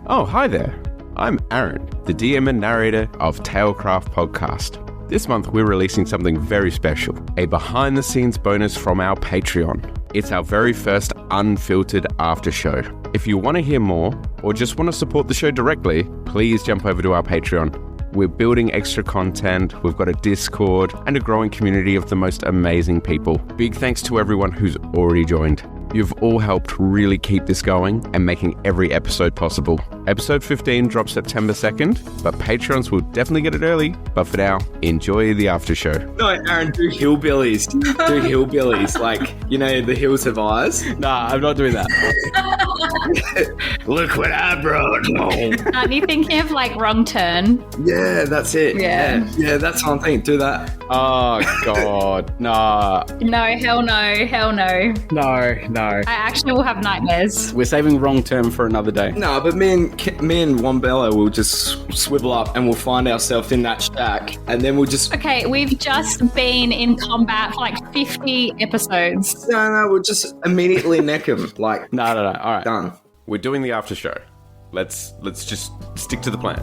Oh, hi there. I'm Aaron, the DM and narrator of Tailcraft Podcast. This month we're releasing something very special, a behind-the-scenes bonus from our Patreon. It's our very first unfiltered Aftershow. If you want to hear more, or just want to support the show directly, please jump over to our Patreon. We're building extra content, we've got a Discord, and a growing community of the most amazing people. Big thanks to everyone who's already joined. You've all helped really keep this going and making every episode possible. Episode 15 drops September 2nd, but Patreons will definitely get it early. But for now, enjoy the after show. No, Aaron, do hillbillies. Do hillbillies. Like, you know, the hills have eyes. Nah, I'm not doing that. Look what I brought home. Aren't you thinking of like Wrong Turn? Yeah, that's it. Yeah, that's what I'm thinking. Do that. Oh, God. Nah. No, hell no, hell no. No. I actually will have nightmares. We're saving Wrong Term for another day. No, but me and Wombella will just swivel up and we'll find ourselves in that shack and then we'll just... Okay, we've just been in combat for like 50 episodes. No, we'll just immediately neck him. Like, No. All right. done. We're doing the after show. Let's just stick to the plan.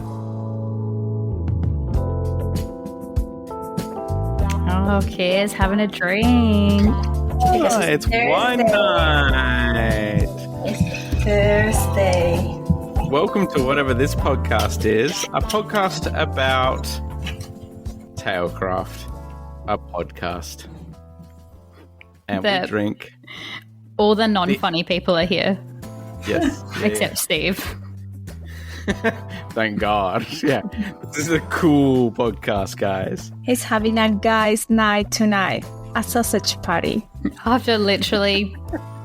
Oh, kids having a drink. Oh, it's wine night. It's Thursday. Welcome to whatever this podcast is. A podcast about Tailcraft. A podcast. And we drink. All the non-funny people are here. Yes. Except Steve. Thank God. Yeah. This is a cool podcast, guys. He's having a guys' night tonight. A sausage party. After literally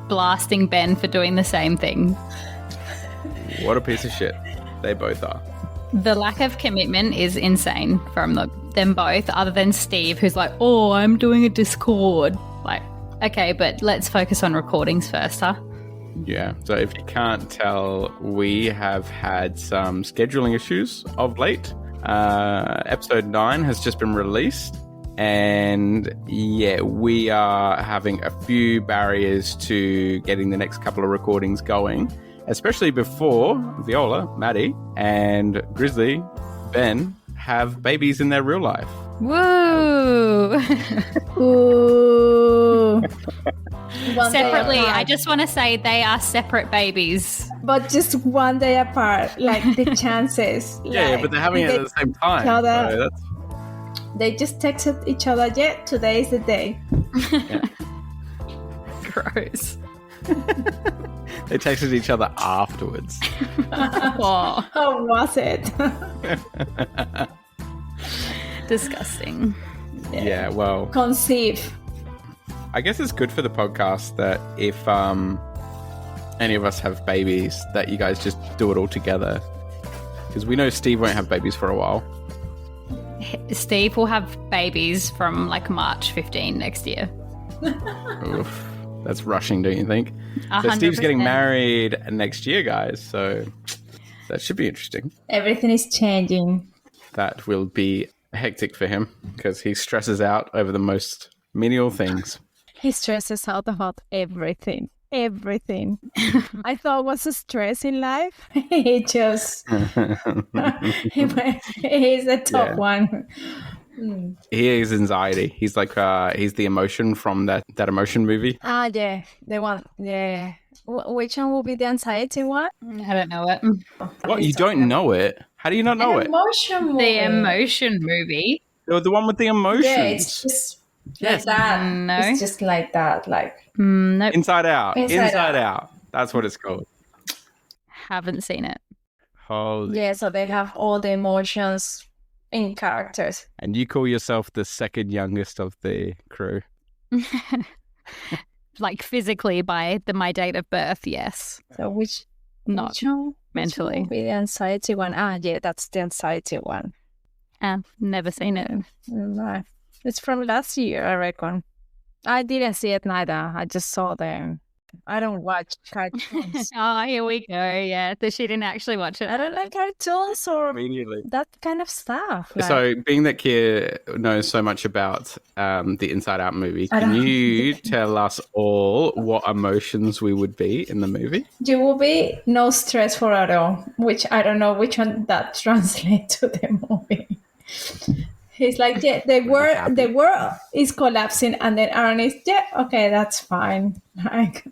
blasting Ben for doing the same thing. What a piece of shit. They both are. The lack of commitment is insane from them both, other than Steve, who's like, oh, I'm doing a Discord. Like, okay, but let's focus on recordings first, huh? Yeah. So if you can't tell, we have had some scheduling issues of late. Episode 9 has just been released. And yeah, we are having a few barriers to getting the next couple of recordings going, especially before Viola, Maddi, and Grizzly, Ben, have babies in their real life. Woo! Ooh. Separately, I just want to say they are separate babies. But just one day apart, like the chances. Yeah, but they're having it at the same time. So that's... They just texted each other, yeah, today is the day. Yeah. Gross. They texted each other afterwards. Oh. How was it? Disgusting. Yeah, well... Conceive. I guess it's good for the podcast that if any of us have babies, that you guys just do it all together. Because we know Steve won't have babies for a while. Steve will have babies from like March 15 next year. Oof, that's rushing, don't you think? 100%. So Steve's getting married next year, guys. So that should be interesting. Everything is changing. That will be hectic for him because he stresses out over the most menial things. He stresses out about everything. Everything. I thought was a stress in life. He just he's the top one. He is anxiety. He's like he's the emotion from that emotion movie. Ah, yeah, the one. Yeah, which one will be the anxiety one? I don't know it. What, you don't know it? How do you not know it? Emotion movie. The emotion movie. The one with the emotions. Yeah, it's just like that. No. It's just like that. Like Nope. Inside Out. Inside Out. That's what it's called. Haven't seen it. Holy. yeah, so they have all the emotions in characters. And you call yourself the second youngest of the crew. Like physically by my date of birth, yes. So which Not mentally. Which one will be the anxiety one? Ah, yeah, that's the anxiety one. Never seen it. Right. It's from last year, I reckon. I didn't see it neither. I just saw the I don't watch cartoons. Oh, here we go. Yeah, that she didn't actually watch it. I don't like cartoons or Immediately. that kind of stuff. Like, So, being that Kia knows so much about the Inside Out movie, can you tell us all what emotions we would be in the movie? you will be no stressful at all, which I don't know which one that translates to the movie. He's like, yeah, the world is collapsing, and then Aaron is, yeah, okay, that's fine. Like,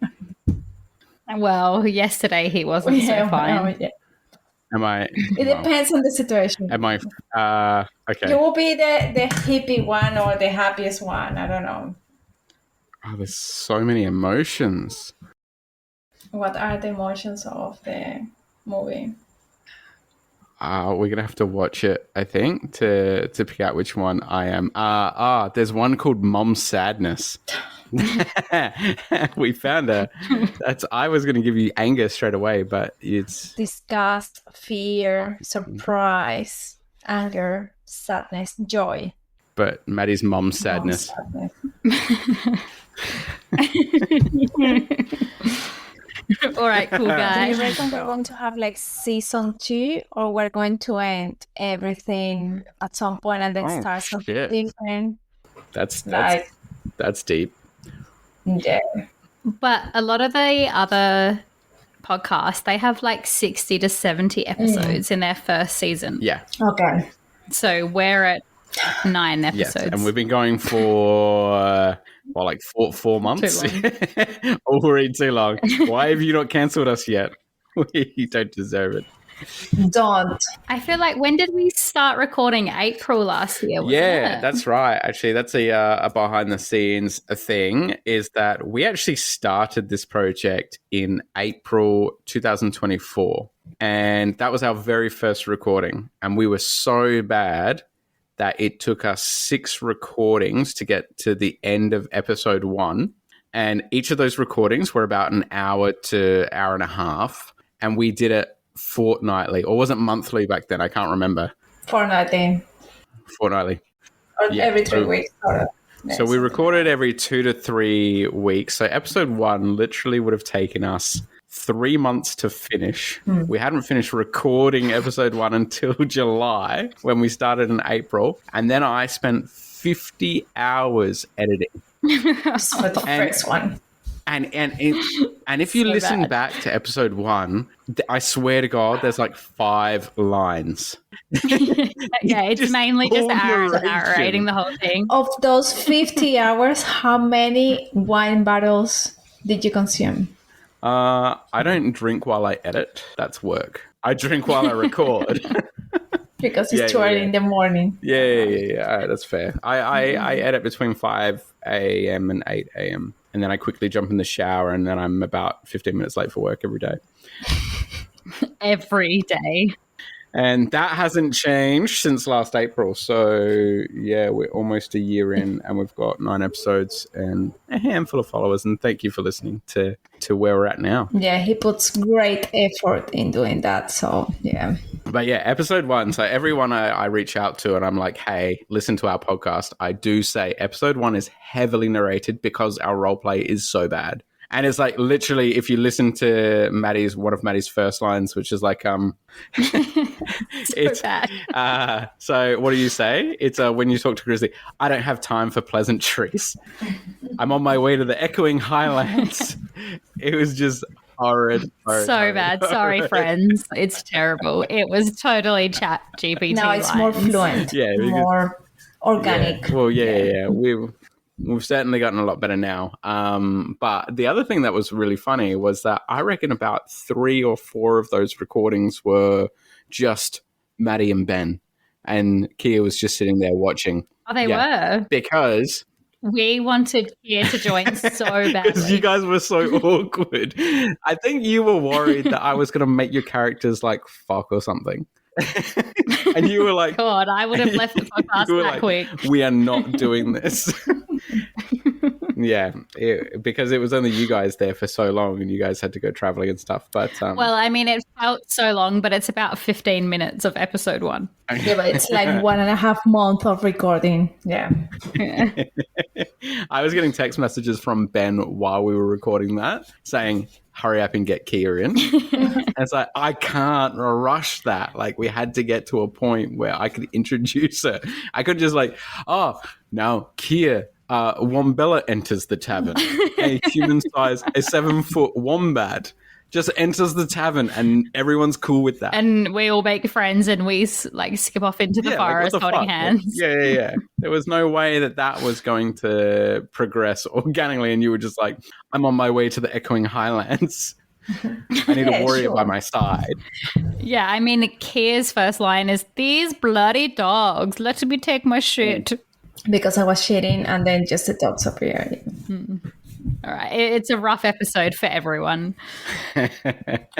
Well, yesterday he wasn't so fine. well, yeah. Am I? It depends on the situation. Am I? Okay. You will be the hippie one or the happiest one. I don't know. Oh, there's so many emotions. What are the emotions of the movie? We're gonna have to watch it, I think, to pick out which one I am. There's one called Mom Sadness. We found her. I was gonna give you anger straight away, but it's Disgust, fear, surprise, anger, sadness, joy. but Maddie's Mom Sadness. All right, cool Do guys. you reckon we're going to have like season 2, or we're going to end everything at some point and then start something shit. different? That's Like, deep. yeah. But a lot of the other podcasts, they have like 60 to 70 episodes in their first season. Yeah. Okay. So we're at 9 episodes. Yes, and we've been going for like four months. Already too long. Why have you not cancelled us yet? You don't deserve it. Don't. I feel like, when did we start recording? April last year, wasn't Yeah, it? that's right. Actually, that's a behind the scenes thing, is that we actually started this project in April 2024. And that was our very first recording. And we were so bad that it took us 6 recordings to get to the end of episode 1. And each of those recordings were about an hour to hour and a half. And we did it fortnightly, or was it monthly back then? I can't remember. Fortnightly. Fortnightly. Or every 3 weeks. So we recorded every 2 to 3 weeks. So episode 1 literally would have taken us 3 months to finish. We hadn't finished recording episode 1 until July, when we started in April. And then I spent 50 hours editing. For the first one. And if you listen back to episode 1, I swear to God, there's like 5 lines. Yeah, it's mainly just Aaron narrating the whole thing. Of those 50 hours, how many wine bottles did you consume? I don't drink while I edit. That's work. I drink while I record. Because it's too early in the morning. Yeah. All right, that's fair. I edit between 5 a.m. and 8 a.m. And then I quickly jump in the shower, and then I'm about 15 minutes late for work every day. Every day. And that hasn't changed since last April. So, yeah, we're almost a year in, and we've got 9 episodes and a handful of followers. And thank you for listening to where we're at now. Yeah, he puts great effort in doing that. So, yeah. But yeah, episode 1. So everyone I reach out to and I'm like, hey, listen to our podcast. I do say episode 1 is heavily narrated because our role play is so bad. And it's like, literally, if you listen to one of Maddie's first lines, which is like, it's bad. So what do you say? It's when you talk to Grizzly, I don't have time for pleasantries. I'm on my way to the echoing highlands. It was just horrid. Bad. Sorry, friends. It's terrible. It was totally chat GPT. Now it's more fluent. Yeah, more organic. Yeah. Well, yeah. We've certainly gotten a lot better now. But the other thing that was really funny was that I reckon about 3 or 4 of those recordings were just Maddie and Ben. And Kia was just sitting there watching. Oh, they were? Because we wanted Kia to join so badly. Because you guys were so awkward. I think you were worried that I was going to make your characters like fuck or something. And you were like, God, I would have left the podcast that quick. We are not doing this. because it was only you guys there for so long and you guys had to go traveling and stuff. But well, I mean, it felt so long, but it's about 15 minutes of episode 1. Yeah, but it's like 1.5 months of recording. Yeah. I was getting text messages from Ben while we were recording that saying, hurry up and get Kia in. And it's like, I can't rush that. Like, we had to get to a point where I could introduce her. I could just like, oh, now Kia, Wombella enters the tavern. A human-sized, a 7-foot wombat just enters the tavern and everyone's cool with that. And we all make friends and we like skip off into the forest holding hands. Yeah. There was no way that was going to progress organically. And you were just like, I'm on my way to the echoing highlands. I need a warrior by my side. Yeah, I mean, Kia's first line is, these bloody dogs, let me take my shit. Because I was shitting and then just the dogs appeared. All right, it's a rough episode for everyone.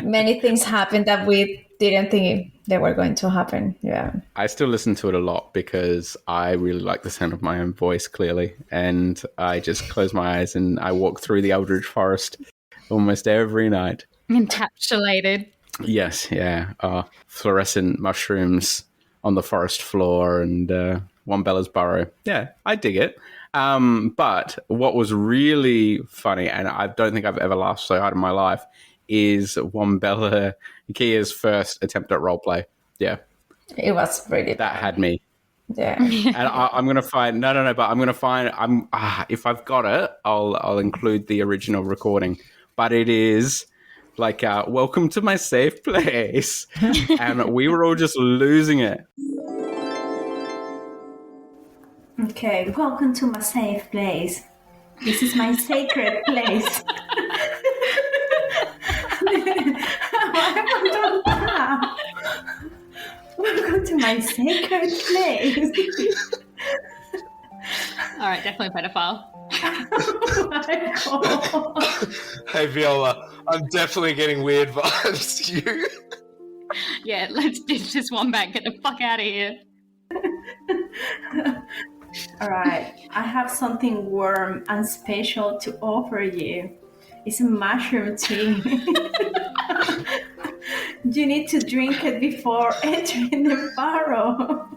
Many things happened that we didn't think they were going to happen. Yeah. I still listen to it a lot because I really like the sound of my own voice, clearly. And I just close my eyes and I walk through the Eldritch Forest almost every night. Encapsulated. Yes, yeah. Fluorescent mushrooms on the forest floor and Wombella's burrow. Yeah, I dig it. But what was really funny, and I don't think I've ever laughed so hard in my life, is Wombella Kia's first attempt at roleplay. Yeah. It was really that had me. Yeah. And I'm going to find, but I'm going to find, if I've got it, I'll include the original recording. But it is like, welcome to my safe place. And we were all just losing it. Okay, welcome to my safe place. This is my sacred place. Welcome to my sacred place. All right, definitely pedophile. Oh my God. Hey, Viola, I'm definitely getting weird vibes. You? Yeah, let's ditch this wombat. Get the fuck out of here. All right, I have something warm and special to offer you. It's a mushroom tea. You need to drink it before entering the burrow.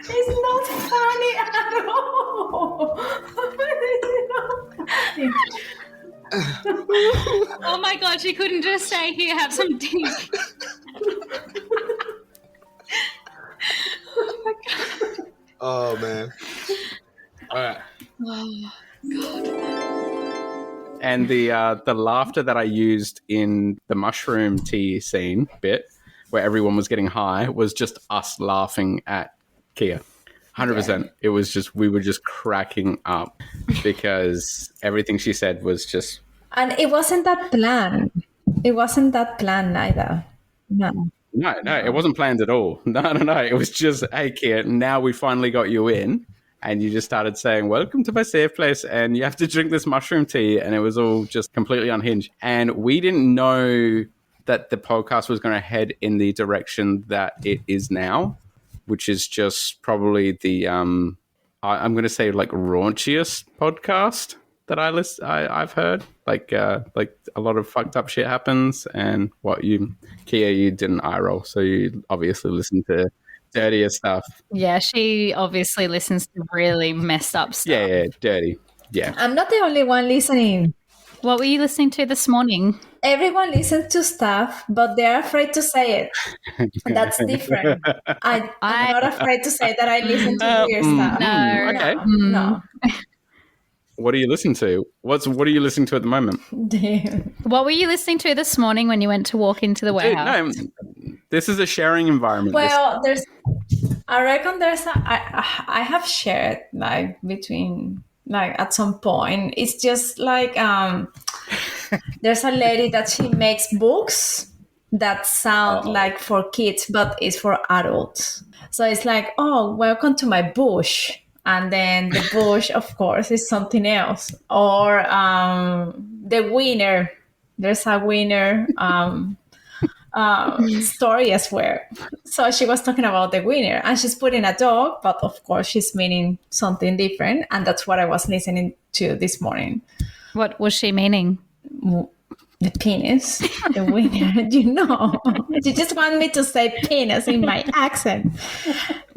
It's not funny at all. It's not funny. Oh my God, she couldn't just say, here, have some tea. Oh my God. Oh, man. All right. Oh, God. And the laughter that I used in the mushroom tea scene bit, where everyone was getting high, was just us laughing at Kia. 100%. Yeah. It was just, we were just cracking up because everything she said was just... And it wasn't that planned. It wasn't that planned either. No. No, it wasn't planned at all. No. It was just, hey, Kia, now we finally got you in. And you just started saying, welcome to my safe place, and you have to drink this mushroom tea. And it was all just completely unhinged. And we didn't know that the podcast was going to head in the direction that it is now, which is just probably the, I'm going to say like raunchiest podcast that I've heard. Like a lot of fucked up shit happens. And Kia, you didn't eye roll. So you obviously listened to dirtier stuff. Yeah, she obviously listens to really messed up stuff. Yeah, dirty. Yeah. I'm not the only one listening. What were you listening to this morning? Everyone listens to stuff, but they're afraid to say it. That's different. I'm not afraid to say that I listen to weird stuff. No. Okay. No. What do you listen to? What are you listening to at the moment? What were you listening to this morning when you went to walk into the warehouse? No, this is a sharing environment. Well, I reckon I have shared like between like at some point. It's just like there's a lady that she makes books that sound like for kids, but it's for adults. So it's like, oh, welcome to my bush. And then the bush, of course, is something else. Or the winner. There's a winner. story as well. So she was talking about the winner, and she's putting a dog, but of course she's meaning something different, and that's what I was listening to this morning. What was she meaning? The penis, the winner, You just want me to say penis in my accent.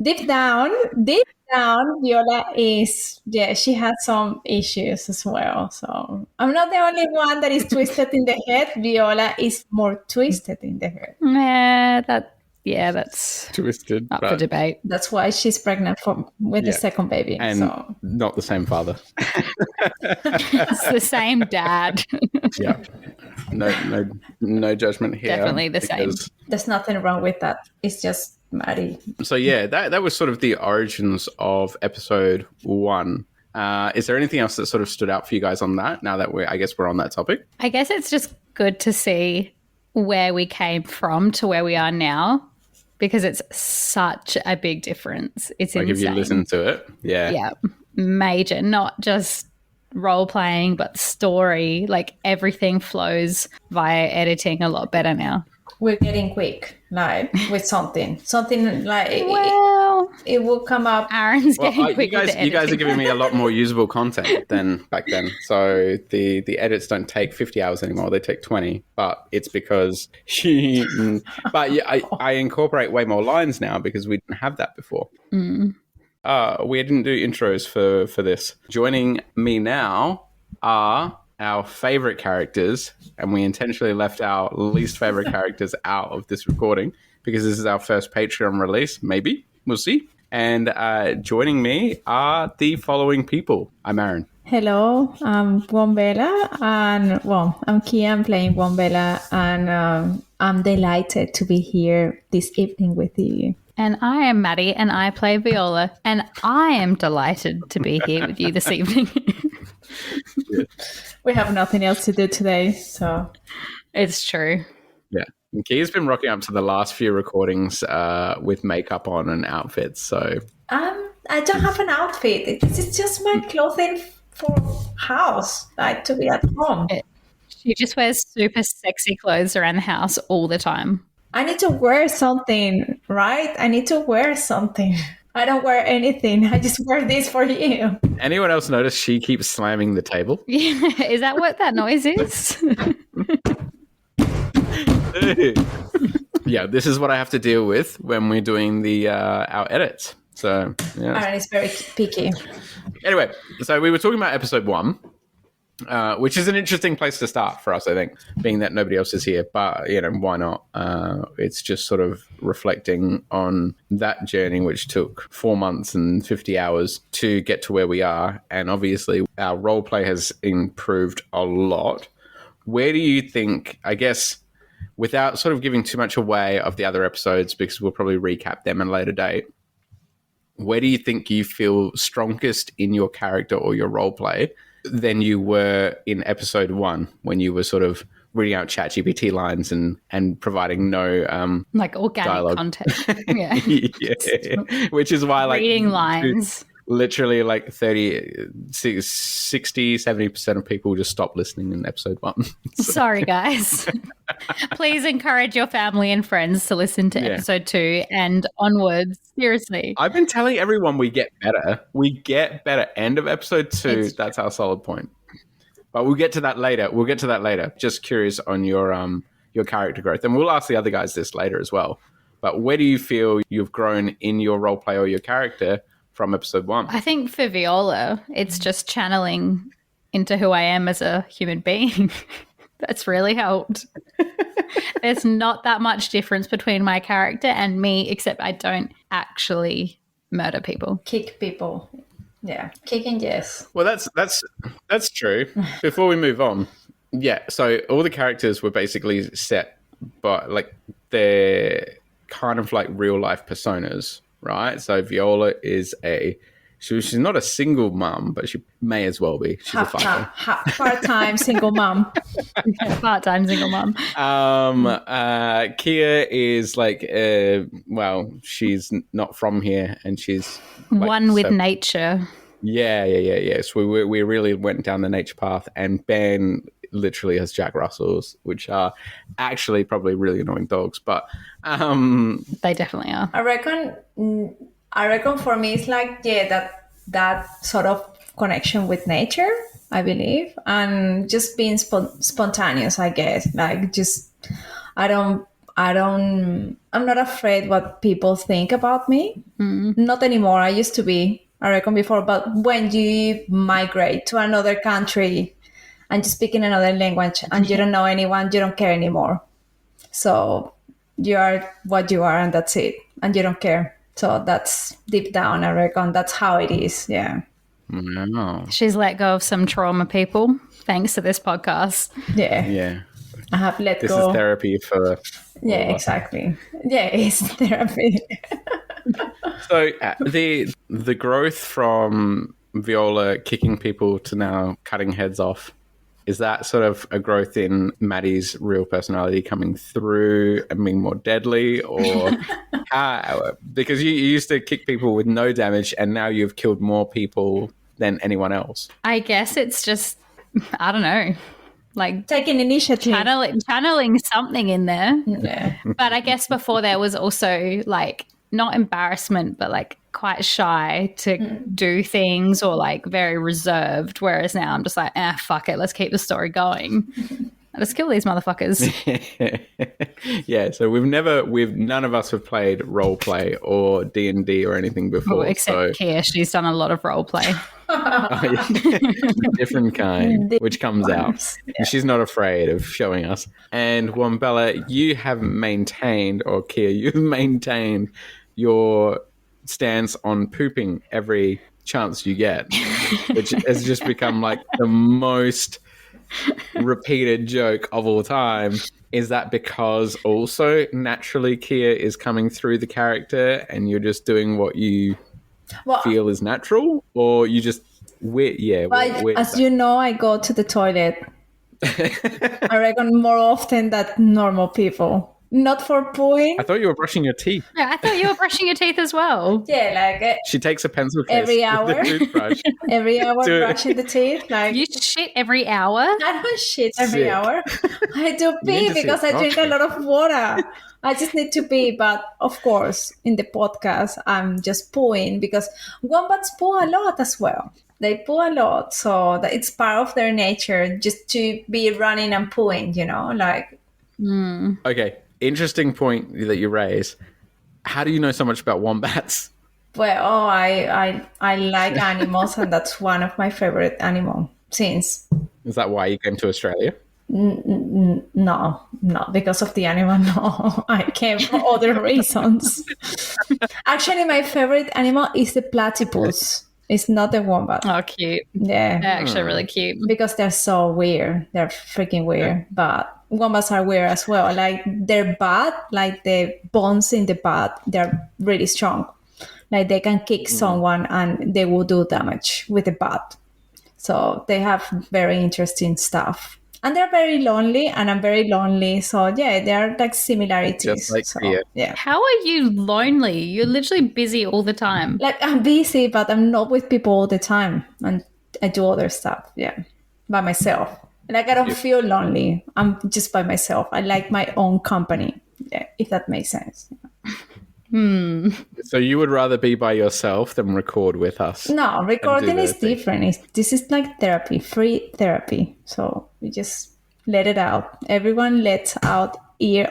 Deep down, Viola she has some issues as well. So I'm not the only one that is twisted in the head. Viola is more twisted in the head. That's Twisted. up for debate. That's why she's pregnant with the second baby. And so. not the same father. It's the same dad. Yeah. No judgment here. Definitely the same. There's nothing wrong with that. It's just Maddi. So yeah, that was sort of the origins of episode 1. Is there anything else that sort of stood out for you guys on that? Now that we're on that topic. I guess it's just good to see where we came from to where we are now, because it's such a big difference. It's like insane. If you listen to it, yeah, major. Not just role playing, but story. Like everything flows via editing a lot better now. We're getting quick, like with something like it will come up. Aaron's getting quick. You guys are giving me a lot more usable content than back then. So the edits don't take 50 hours anymore; they take 20. But it's because I incorporate way more lines now because we didn't have that before. We didn't do intros for this. Joining me now are our favorite characters, and we intentionally left our least favorite characters out of this recording because this is our first Patreon release. Maybe. We'll see. And joining me are the following people. I'm Aaron. Hello, I'm Wombella, and I'm Kia. I'm playing Wombella, and I'm delighted to be here this evening with you. And I am Maddi, and I play Viola, and I am delighted to be here with you this evening. We have nothing else to do today, so it's true. Yeah. And Kia's been rocking up to the last few recordings with makeup on and outfits. So I don't have an outfit. It's just my clothing for house, like to be at home. She just wears super sexy clothes around the house all the time. I need to wear something, right? I need to wear something. I don't wear anything. I just wear this for you. Anyone else notice she keeps slamming the table? Yeah, is that what that noise is? Yeah, this is what I have to deal with when we're doing the our edits. So yeah, Aaron is very picky. Anyway, so we were talking about episode 1, which is an interesting place to start for us, I think, being that nobody else is here. But why not? It's just sort of reflecting on that journey, which took 4 months and 50 hours to get to where we are, and obviously our role play has improved a lot. Where do you think? I guess, without sort of giving too much away of the other episodes, because we'll probably recap them at a later date, where do you think you feel strongest in your character or your role play than you were in episode 1, when you were sort of reading out ChatGPT lines and providing no like organic dialogue. content? Yeah. Yeah. Which is why reading lines. Literally like 30, 60, 70% of people just stop listening in episode 1. Sorry, guys. Please encourage your family and friends to listen to episode 2 and onwards. Seriously. I've been telling everyone we get better. We get better. End of episode 2. That's our solid point. But we'll get to that later. Just curious on your character growth. And we'll ask the other guys this later as well. But where do you feel you've grown in your role play or your character from episode 1? I think for Viola, it's just channeling into who I am as a human being. That's really helped. There's not that much difference between my character and me, except I don't actually murder people. Kick people. Yeah. Kicking, yes. Well, that's true. Before we move on, so all the characters were basically set, but like they're kind of like real life personas, right? So Viola is she's not a single mum, but she may as well be. She's a father. Part-time single mum. Part-time single mum. Kia is like, she's not from here, and she's like, one with nature. Yeah. So we really went down the nature path, and Ben literally has Jack Russells, which are actually probably really annoying dogs. But They definitely are. I reckon for me it's like, yeah, that sort of connection with nature, I believe, and just being spontaneous, I guess. Like, just I'm not afraid what people think about me. Not anymore. I used to be, I reckon, before. But when you migrate to another country and you speak in another language and you don't know anyone, you don't care anymore. So you are what you are, and that's it. And you don't care. So that's deep down, I reckon. That's how it is. Yeah. no. She's let go of some trauma, people, thanks to this podcast. Yeah. Yeah. I have let This go. is therapy for... Yeah, exactly. Yeah, it's therapy. So the growth from Viola kicking people to now cutting heads off, is that sort of a growth in Maddi's real personality coming through and being more deadly, or how? Because you used to kick people with no damage, and now you've killed more people than anyone else. I guess it's just, I don't know, like Taking initiative. channeling something in there. Yeah. But I guess before there was also like not embarrassment, but like quite shy to do things, or like very reserved. Whereas now I'm just like, fuck it, let's keep the story going. Let's kill these motherfuckers. Yeah, so none of us have played role play or D&D or anything before. Except Kia, she's done a lot of role play. Different kind, which comes out. Yeah. She's not afraid of showing us. And Wombella, you have maintained, or Kia, you've maintained your stance on pooping every chance you get, which has just become like the most repeated joke of all time. Is that because also naturally Kia is coming through the character and you're just doing what you feel is natural, or you just as you know, I go to the toilet I reckon more often than normal people. Not for pooing. I thought you were brushing your teeth. Yeah, I thought you were brushing your teeth as well. Yeah, like she takes a pencil case every hour. with the toothbrush. Every hour brushing the teeth. Like you shit every hour? I don't shit every hour. I do pee because I drink a lot of water. I just need to pee, but of course, in the podcast, I'm just pooing because wombats poo a lot as well. They poo a lot, so that it's part of their nature just to be running and pooing, you know, like. Okay, interesting point that you raise. How do you know so much about wombats? Well, I like animals, and that's one of my favorite animals since. Is that why you came to Australia? No, because of the animal. No, I came for other reasons. Actually, my favorite animal is the platypus. It's not the wombat. Oh, cute. Yeah. They're actually really cute. Because they're so weird. They're freaking weird. Yeah. But wombats are weird as well. Like their butt, like the bones in the butt, they're really strong. Like they can kick someone and they will do damage with the butt. So they have very interesting stuff. And they're very lonely, and I'm very lonely. So, yeah, there are like similarities. Just like yeah. How are you lonely? You're literally busy all the time. Like, I'm busy, but I'm not with people all the time. And I do other stuff, by myself. Like, I don't feel lonely. I'm just by myself. I like my own company, if that makes sense. So you would rather be by yourself than record with us? No, recording is different. This is like therapy, free therapy. So we just let it out. Everyone lets out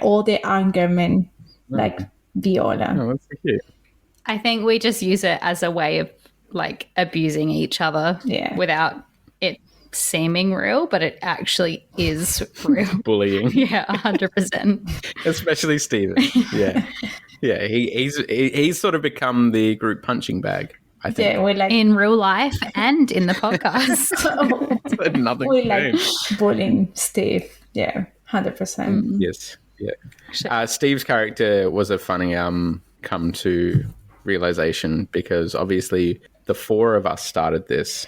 all the anger, man, like Viola. Oh, that's so cute. I think we just use it as a way of like abusing each other without it seeming real, but it actually is real. Bullying. Yeah, 100%. Especially Steven. Yeah. Yeah, he's sort of become the group punching bag, I think. Yeah, we're like in real life and in the podcast. Another we like bullying Steve. Yeah, 100%. Yes. Yeah. Steve's character was a funny come to realization because obviously the four of us started this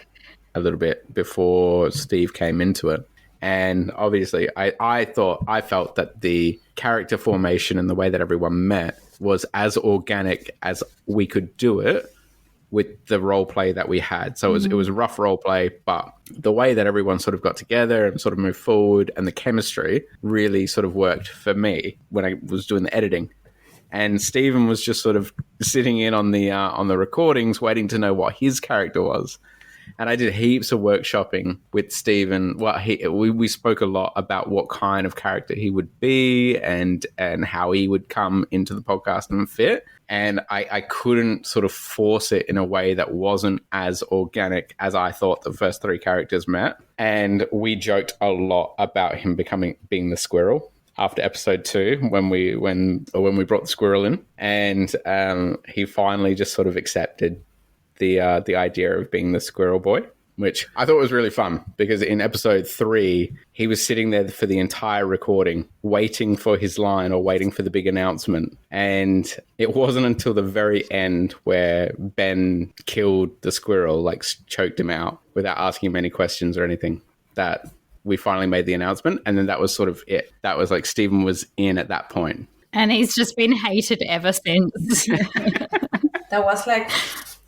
a little bit before Steve came into it. And obviously I felt that the character formation and the way that everyone met was as organic as we could do it with the role play that we had. So it was a rough role play, but the way that everyone sort of got together and sort of moved forward and the chemistry really sort of worked for me when I was doing the editing. And Stephen was just sort of sitting in on the recordings, waiting to know what his character was. And I did heaps of workshopping with Stephen. Well, we spoke a lot about what kind of character he would be and how he would come into the podcast and fit. And I couldn't sort of force it in a way that wasn't as organic as I thought the first three characters met. And we joked a lot about him being the squirrel after episode 2 when we brought the squirrel in, and he finally just sort of accepted the idea of being the squirrel boy, which I thought was really fun because in episode 3 he was sitting there for the entire recording waiting for his line or waiting for the big announcement, and it wasn't until the very end where Ben killed the squirrel, like choked him out without asking him any questions or anything, that we finally made the announcement. And then that was sort of it. That was like Stephen was in at that point. And he's just been hated ever since. That was like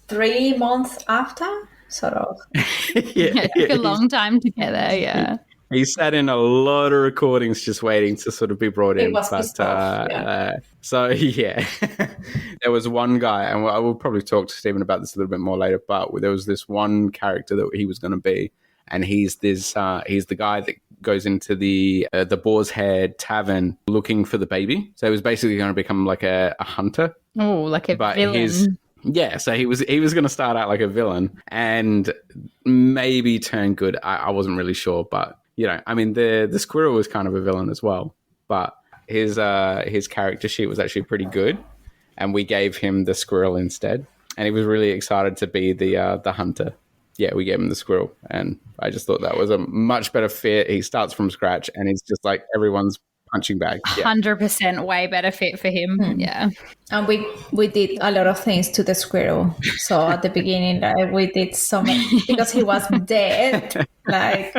3 months after, sort of. It took a long time together, yeah. He sat in a lot of recordings just waiting to sort of be brought in. It was pissed off, yeah. So, yeah. There was one guy, and I will probably talk to Stephen about this a little bit more later, but there was this one character that he was going to be. And he's the guy that goes into the Boar's Head Tavern looking for the baby. So he was basically going to become like a hunter. Oh, like a villain. So he was going to start out like a villain and maybe turn good. I wasn't really sure, but I mean the squirrel was kind of a villain as well. But his character sheet was actually pretty good, and we gave him the squirrel instead, and he was really excited to be the hunter. Yeah, we gave him the squirrel, and I just thought that was a much better fit. He starts from scratch, and he's just like everyone's punching bag. 100% way better fit for him. Yeah. And we did a lot of things to the squirrel. So at the beginning, we did so many, because he was dead, like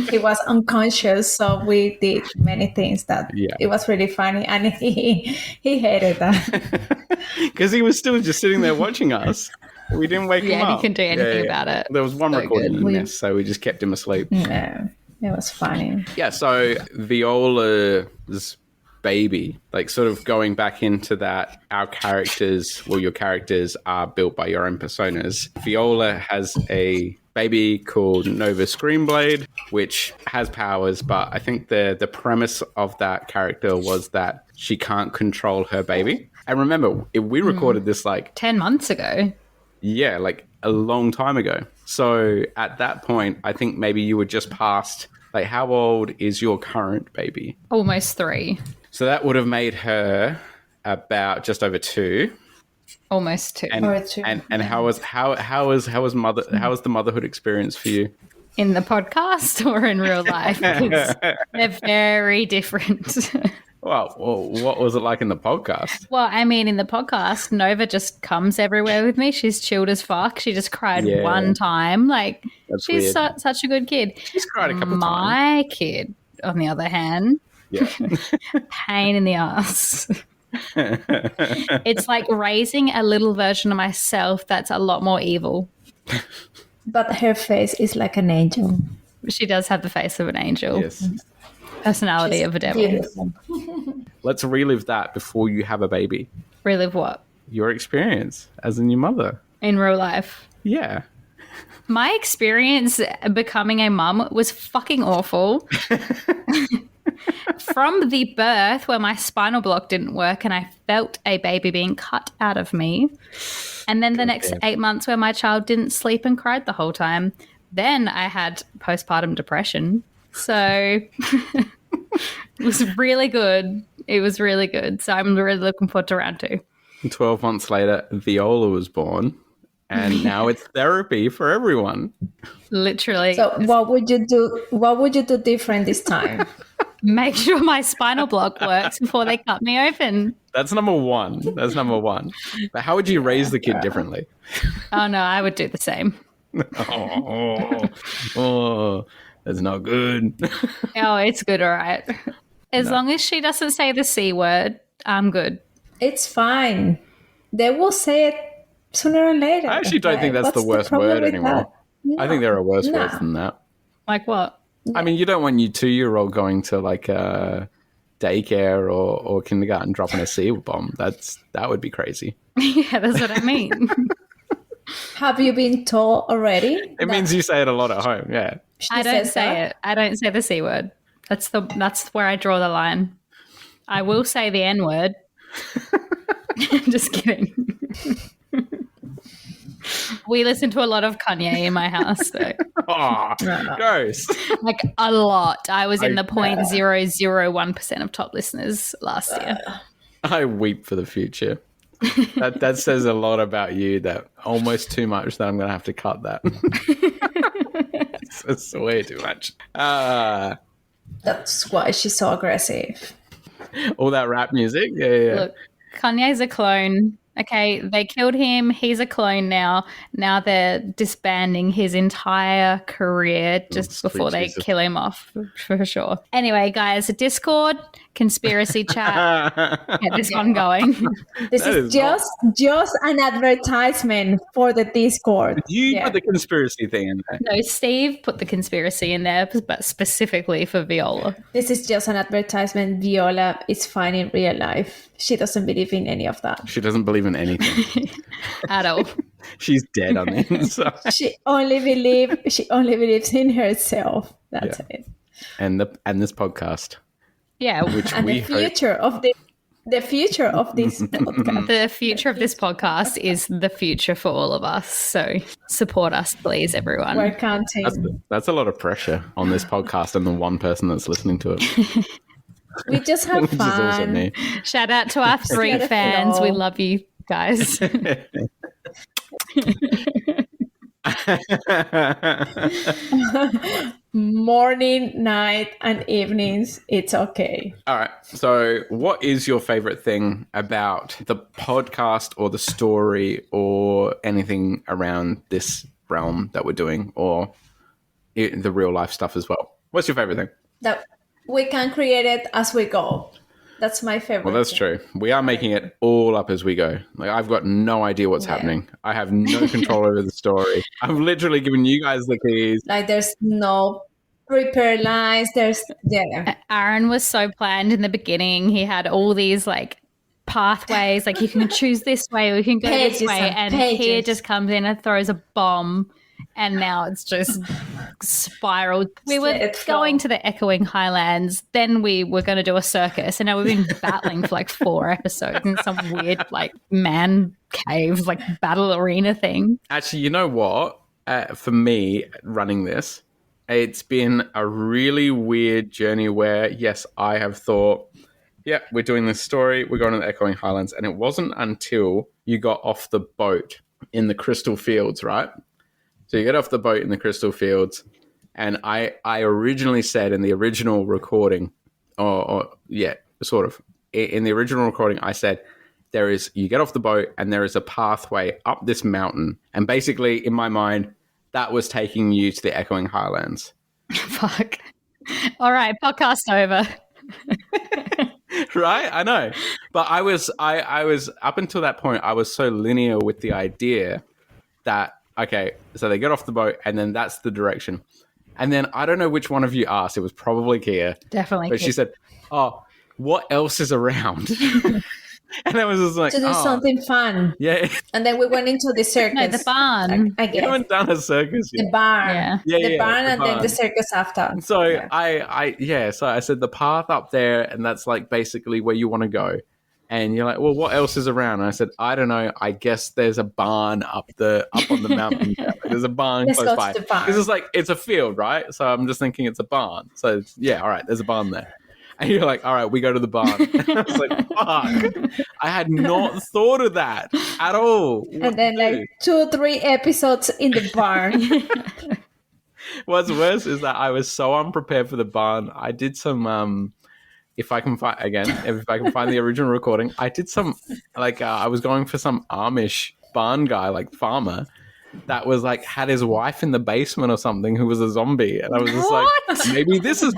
he was unconscious. So we did many things that it was really funny, and he hated that because he was still just sitting there watching us. We didn't wake him up. Yeah, he couldn't do anything about it. There was one recording in this, so we just kept him asleep. No, it was funny. Yeah, so Viola's baby, like sort of going back into that, your characters are built by your own personas. Viola has a baby called Nova Screamblade, which has powers, but I think the premise of that character was that she can't control her baby. And remember, we recorded this like 10 months ago. Yeah, like a long time ago. So at that point, I think maybe you were just past, like, how old is your current baby? Almost 3. So that would have made her about just over 2. Almost 2. And how was the motherhood experience for you? In the podcast or in real life? Because they're very different. Well, what was it like in the podcast? Well, I mean, in the podcast, Nova just comes everywhere with me. She's chilled as fuck. She just cried one time. Like, she's such a good kid. She's cried a couple times. My kid, on the other hand, pain in the ass. It's like raising a little version of myself that's a lot more evil. But her face is like an angel. She does have the face of an angel. Yes. Personality of a devil. Beautiful. Let's relive that before you have a baby. Relive what? Your experience as a new mother. In real life. Yeah. My experience becoming a mum was fucking awful. From the birth where my spinal block didn't work and I felt a baby being cut out of me. And then the next 8 months where my child didn't sleep and cried the whole time. Then I had postpartum depression. So it was really good. It was really good. So I'm really looking forward to round 2. 12 months later, Viola was born. And now it's therapy for everyone. Literally. So what would you do? What would you do different this time? Make sure my spinal block works before they cut me open. That's number one. But how would you raise the kid differently? Oh, no, I would do the same. That's not good. Oh, it's good, all right. As long as she doesn't say the C word, I'm good. It's fine. They will say it sooner or later. I actually don't think that's the worst word anymore. I think there are worse words than that. Like what? I mean, you don't want your 2-year-old going to like a daycare or kindergarten dropping a C bomb. That would be crazy. Yeah, that's what I mean. Have you been told already? It means you say it a lot at home. Yeah. I don't say it. I don't say the C word. That's where I draw the line. I will say the N word. Just kidding. We listen to a lot of Kanye in my house, so Gross. like a lot. I was in the 0.001% of top listeners last year. I weep for the future. That says a lot about you. That almost too much that I'm going to have to cut that. It's way too much. That's why she's so aggressive. All that rap music. Yeah. Look, Kanye's a clone. Okay, they killed him. He's a clone now. Now they're disbanding his entire career just before they kill him off, for sure. Anyway, guys, Discord, conspiracy chat, get this one going. This is just an advertisement for the Discord. You put the conspiracy thing in there. No, Steve put the conspiracy in there, but specifically for Viola. This is just an advertisement. Viola is fine in real life. She doesn't believe in any of that. She doesn't believe in anything. At all. She's dead on the inside. She only believes in herself. That's it. And this podcast. Yeah. Which and we the future of this podcast. The future of this podcast is the future for all of us. So support us, please, everyone. We're counting. That's a lot of pressure on this podcast and the one person that's listening to it. We just have Which is also fun. me. Shout out to our 3 fans. We love you guys. Morning, night, and evenings, it's okay. All right. So what is your favorite thing about the podcast or the story or anything around this realm that we're doing or the real life stuff as well? What's your favorite thing? That we can create it as we go. That's my favorite. Well, that's true. We are making it all up as we go. Like, I've got no idea what's happening. I have no control over the story. I've literally given you guys the keys. Like, there's no prepare lines. Aaron was so planned in the beginning. He had all these like pathways. Like, you can choose this way or you can go this way. And here just comes in and throws a bomb. And now it's just spiraled. We were going to the Echoing Highlands. Then we were going to do a circus. And now we've been battling for like 4 episodes in some weird like man cave, like battle arena thing. Actually, you know what? For me, running this, it's been a really weird journey where, yes, I have thought, yeah, we're doing this story. We're going to the Echoing Highlands. And it wasn't until you got off the boat in the Crystal Fields, right? So you get off the boat in the Crystal Fields, and I originally said in the original recording, sort of. In the original recording, I said, you get off the boat and there is a pathway up this mountain. And basically, in my mind, that was taking you to the Echoing Highlands. Fuck. All right, podcast over. Right? I know. But I was up until that point, I was so linear with the idea that, okay, so they get off the boat and then that's the direction. And then I don't know which one of you asked. It was probably Kia. Definitely. But she said, oh, what else is around? And I was just like, to do something fun. Yeah. And then we went into the circus. No, the barn. I guess. You haven't done a circus yet. The barn. Yeah. The barn the and barn. then the circus after. So so I said the path up there, and that's like basically where you want to go. And you're like, well, what else is around? And I said, I don't know. I guess there's a barn up on the mountain. There's a barn Let's close go by. to the barn. This is like, it's a field, right? So I'm just thinking it's a barn. So yeah, all right, there's a barn there. And you're like, all right, we go to the barn. And I was like, fuck. I had not thought of that at all. And then like 2-3 episodes in the barn. What's worse is that I was so unprepared for the barn. I did some, if I can find the original recording, I did some, like, I was going for some Amish barn guy, like farmer. that was like had his wife in the basement or something who was a zombie, and I was just like, maybe this is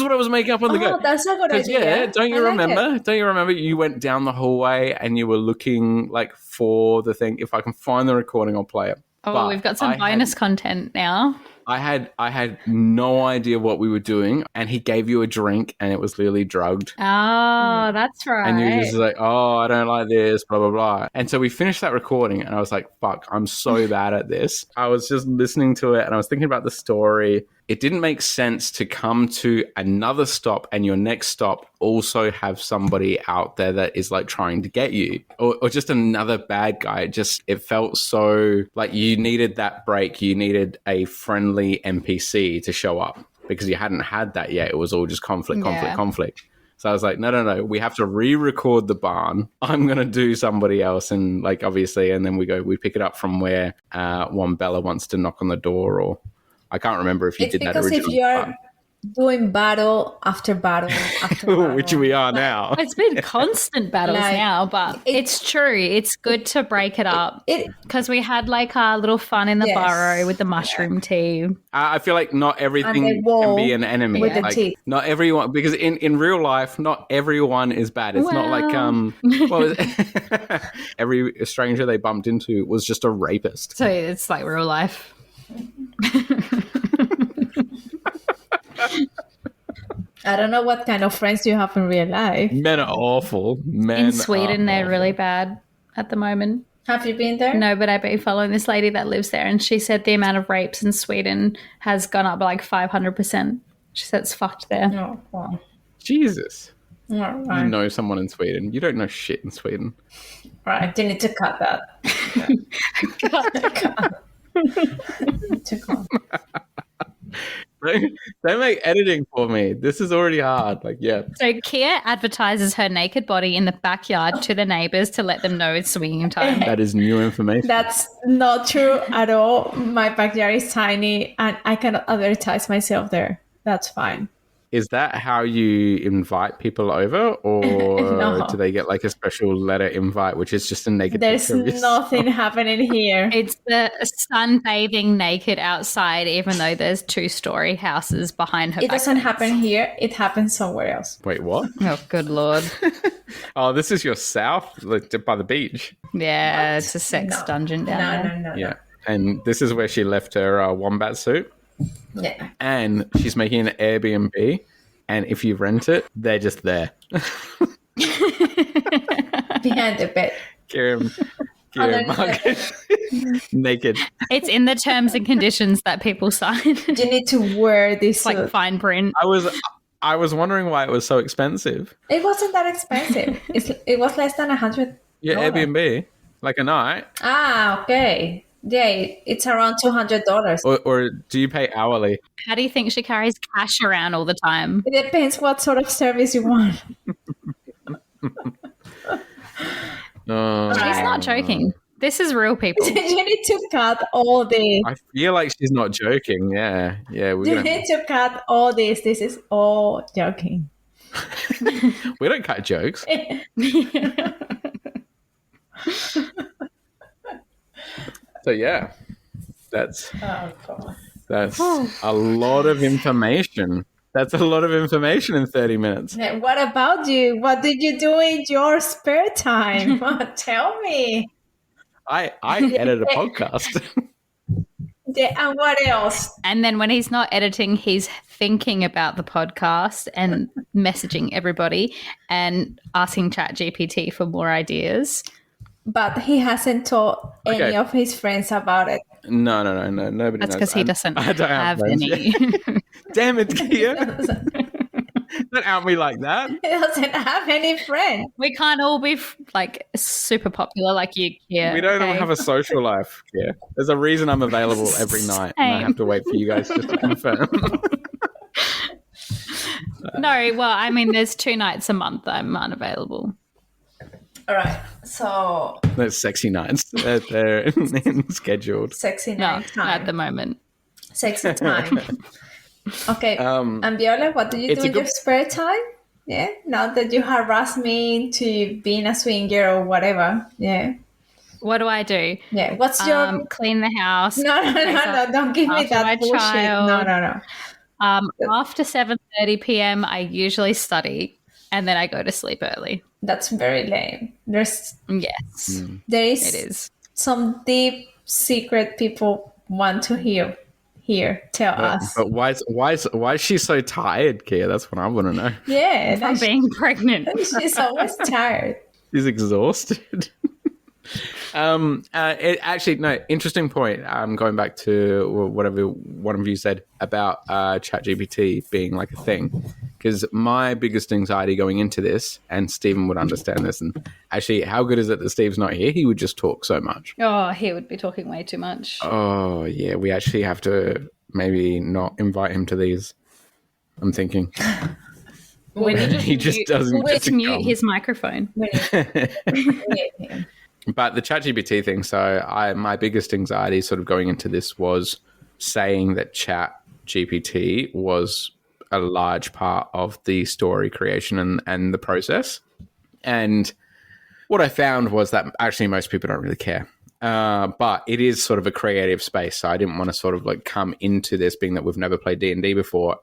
what I was making up on the go. Oh, that's a good idea. Yeah, don't you remember? Don't you remember? You went down the hallway and you were looking like for the thing. If I can find the recording, I'll play it. Oh, But we've got some bonus content now. I had no idea what we were doing, and he gave you a drink, and it was literally drugged. Oh, that's right. And you were just like, oh, I don't like this, blah, blah, blah. And so we finished that recording, and I was like, fuck, I'm so bad at this. I was just listening to it, and I was thinking about the story. It didn't make sense to come to another stop and your next stop also have somebody out there that is like trying to get you, or just another bad guy. It felt so like you needed that break. You needed a friendly NPC to show up because you hadn't had that yet. It was all just conflict. So I was like, no, we have to re-record the barn. I'm going to do somebody else. And like, obviously, and then we pick it up from where Wombella wants to knock on the door, or I can't remember if you did that originally. It's because if you're doing battle after battle after battle. Which we are now. It's been constant battles now, but it's true. It's good to break it up because we had like our little fun in the burrow with the mushroom tea. I feel like not everything can be an enemy. With the like, teeth. Not everyone, because in real life, not everyone is bad. It's not like every stranger they bumped into was just a rapist. So it's like real life. I don't know what kind of friends you have in real life. Men are awful. In Sweden, they're really bad at the moment. Have you been there? No, but I've been following this lady that lives there, and she said the amount of rapes in Sweden has gone up by like 500%. She said it's fucked there. Oh, wow. Jesus. All right. You know someone in Sweden. You don't know shit in Sweden. Right, you need to cut that. Don't make editing for me. This is already hard. Like, yeah. So Kia advertises her naked body in the backyard to the neighbours to let them know it's swinging time. That is new information. That's not true at all. My backyard is tiny and I cannot advertise myself there. That's fine. Is that how you invite people over, or No. do they get like a special letter invite, which is just a naked There's picture of yourself? nothing happening here. It's the sunbathing naked outside, even though there's 2-story houses behind her. It doesn't happen here. It happens somewhere else. Wait, what? Oh, good Lord. Oh, this is your south, like by the beach. Yeah, it's a sex dungeon down there. No. Yeah. And this is where she left her wombat suit. Yeah. And she's making an Airbnb. And if you rent it, they're just there. Behind the bed. Kieran Marcus, naked. It's in the terms and conditions that people sign. You need to wear this It's like suit. fine print. I was wondering why it was so expensive. It wasn't that expensive. It was less than $100. Yeah, Airbnb, like a night. Ah, okay. Yeah, it's around $200. Or do you pay hourly? How do you think she carries cash around all the time? It depends what sort of service you want. She's not joking. This is real people. You need to cut all this. I feel like she's not joking. Yeah. You need to cut all this. This is all joking. We don't cut jokes. So yeah, that's a lot of information. That's a lot of information in 30 minutes. What about you? What did you do in your spare time? Tell me. I edit a podcast. Yeah, and what else? And then when he's not editing, he's thinking about the podcast and messaging everybody and asking ChatGPT for more ideas. But he hasn't told any of his friends about it. No. Nobody knows. That's because he doesn't I don't have friends. any. Damn it, Kia. Don't out me like that. He doesn't have any friends. We can't all be like super popular like you, Kia. We don't all okay? have a social life. Yeah. There's a reason I'm available every night. And I have to wait for you guys just to confirm. No, well, I mean, there's 2 nights a month I'm unavailable. All right. So Those sexy nights. They're scheduled. sexy No, night time. not at the moment. Sexy time. Okay. And Viola, what do you do in your spare time? Yeah. Now that you harass me into being a swinger or whatever. Yeah. What do I do? Yeah. What's your clean the house? No, don't give me after that my bullshit. child. No. After 7:30 p.m., I usually study, and then I go to sleep early. That's very lame. Yes, There it is is. some deep secret people want to hear. Here, tell us. But why is she so tired, Kia? That's what I want to know. Yeah, From being pregnant. she's always tired. She's exhausted. Actually, no. Interesting point. Going back to whatever one of you said about ChatGPT being like a thing, because my biggest anxiety going into this, and Stephen would understand this. And actually, how good is it that Steve's not here? He would just talk so much. Oh, he would be talking way too much. Oh yeah, we actually have to maybe not invite him to these. I'm thinking. He just doesn't. Let's mute his microphone. But the ChatGPT thing, so my biggest anxiety sort of going into this was saying that ChatGPT was a large part of the story creation and the process. And what I found was that actually most people don't really care. But it is sort of a creative space. So I didn't want to sort of like come into this being that we've never played D&D before